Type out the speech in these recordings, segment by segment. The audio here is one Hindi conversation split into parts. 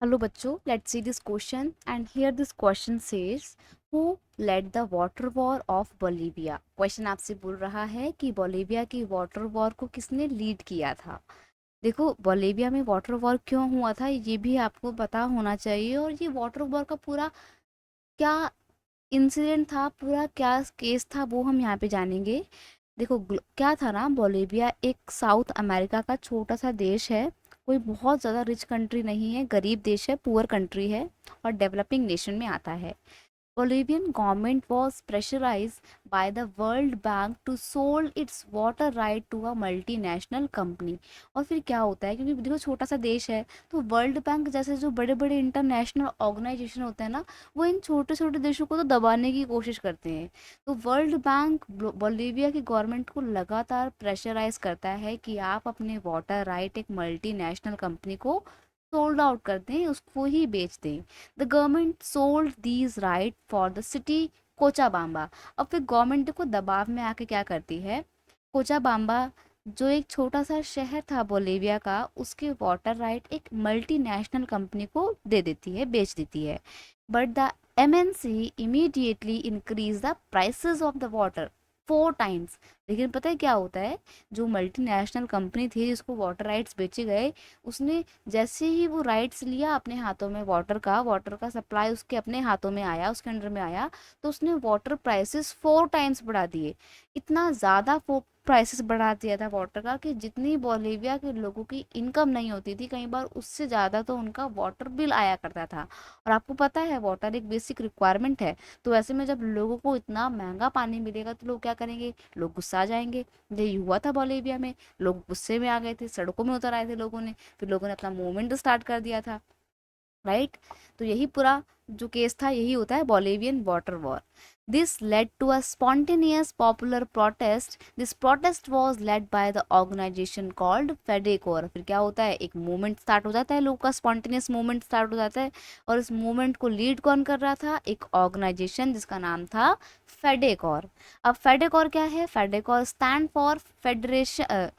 Hello बच्चों, let's see this question and here this question says who led the water war of Bolivia। Question आपसे बोल रहा है कि बोलिविया की वाटर वॉर को किसने लीड किया था। देखो बोलिविया में वाटर वॉर क्यों हुआ था ये भी आपको पता होना चाहिए और ये वाटर वॉर का पूरा क्या इंसिडेंट था, पूरा क्या केस था वो हम यहाँ पे जानेंगे। देखो क्या था ना, बोलिविया एक साउथ अमेरिका का छोटा सा देश है। कोई बहुत ज़्यादा रिच कंट्री नहीं है, गरीब देश है, पुअर कंट्री है और डेवलपिंग नेशन में आता है। Bolivian government was pressurized by the World Bank to sold its water right to a multinational company। और फिर क्या होता है, क्योंकि देखो छोटा सा देश है तो वर्ल्ड बैंक जैसे जो बड़े बड़े इंटरनेशनल ऑर्गेनाइजेशन होते हैं ना, वो इन छोटे छोटे देशों को तो दबाने की कोशिश करते हैं। तो वर्ल्ड बैंक बोलिविया की गवर्नमेंट को लगातार प्रेशराइज करता है कि आप अपने वाटर राइट एक मल्टीनेशनल कंपनी को सोल्ड आउट कर दें, उसको ही बेच दें। The government sold these right for the city Cochabamba. अब फिर गवर्नमेंट देखो दबाव में आके क्या करती है, कोचाबाम्बा जो एक छोटा सा शहर था बोलिविया का, उसके वाटर राइट एक मल्टीनेशनल कंपनी को दे देती है, बेच देती है। But the MNC immediately increase the prices of the water 4 times. लेकिन पता है क्या होता है, जो मल्टीनेशनल कंपनी थी जिसको वाटर राइट्स बेचे गए, उसने जैसे ही वो राइट्स लिया अपने हाथों में, वाटर का सप्लाई उसके अपने हाथों में आया, उसके अंडर में आया, तो उसने वाटर प्राइसेस 4 टाइम्स बढ़ा दिए। इतना ज़्यादा प्राइसेस बढ़ा दिया था वाटर का कि जितनी बोलिविया के लोगों की इनकम नहीं होती थी, कई बार उससे ज़्यादा तो उनका वाटर बिल आया करता था। और आपको पता है वाटर एक बेसिक रिक्वायरमेंट है, तो ऐसे में जब लोगों को इतना महंगा पानी मिलेगा तो लोग क्या करेंगे, लोग गुस्सा आ जाएंगे। यही हुआ था बोलिविया में, लोग गुस्से में आ गए थे, सड़कों में उतर आए थे लोगों ने, फिर लोगों ने अपना मूवमेंट स्टार्ट कर दिया था, राइट। तो यही पूरा जो केस था यही होता है Bolivian water war. This led to a spontaneous popular protest. This protest was led by the organisation called Fedecor. फिर क्या होता है, एक मूवमेंट स्टार्ट हो जाता है, लोग का स्पॉन्टेनियस मूवमेंट स्टार्ट हो जाता है। और इस मूवमेंट को लीड कौन कर रहा था, एक ऑर्गेनाइजेशन जिसका नाम था फेडेकोर। अब फेडेकोर क्या है, Fedecor stand for federation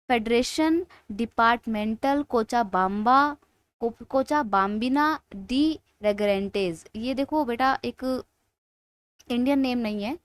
federation departmental Cochabamba Cochabambina de regantes. ये देखो बेटा, एक इंडियन नेम नहीं है,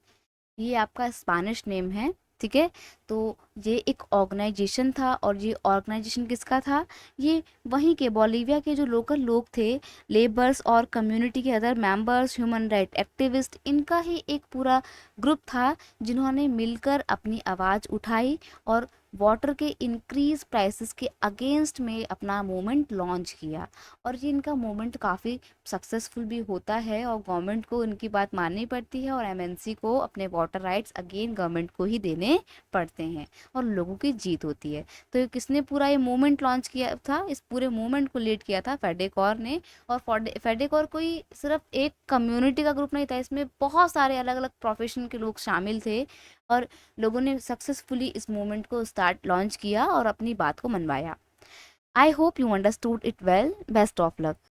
ये आपका स्पेनिश नेम है, ठीक है। तो ये एक ऑर्गेनाइजेशन था और ये ऑर्गेनाइजेशन किसका था, ये वहीं के बोलिविया के जो लोकल लोग थे, लेबर्स और कम्युनिटी के other members, human right activist, इनका ही एक पूरा ग्रुप था जिन्होंने मिलकर अपनी आवाज़ उठाई और वाटर के इंक्रीज प्राइसेस के अगेंस्ट में अपना मूवमेंट लॉन्च किया। और ये इनका मूवमेंट काफ़ी सक्सेसफुल भी होता है और गवर्नमेंट को इनकी बात माननी पड़ती है और एमएनसी को अपने वाटर राइट्स अगेन गवर्नमेंट को ही देने पड़ते हैं और लोगों की जीत होती है। तो ये किसने पूरा ये मूवमेंट लॉन्च किया था, इस पूरे मूवमेंट को लीड किया था फेडेकोर ने। और फेडेकोर कोई सिर्फ एक कम्युनिटी का ग्रुप नहीं था, इसमें बहुत सारे अलग अलग प्रोफेशन के लोग शामिल थे और लोगों ने सक्सेसफुली इस मूवमेंट को स्टार्ट लॉन्च किया और अपनी बात को मनवाया। I hope you understood it well. Best of luck.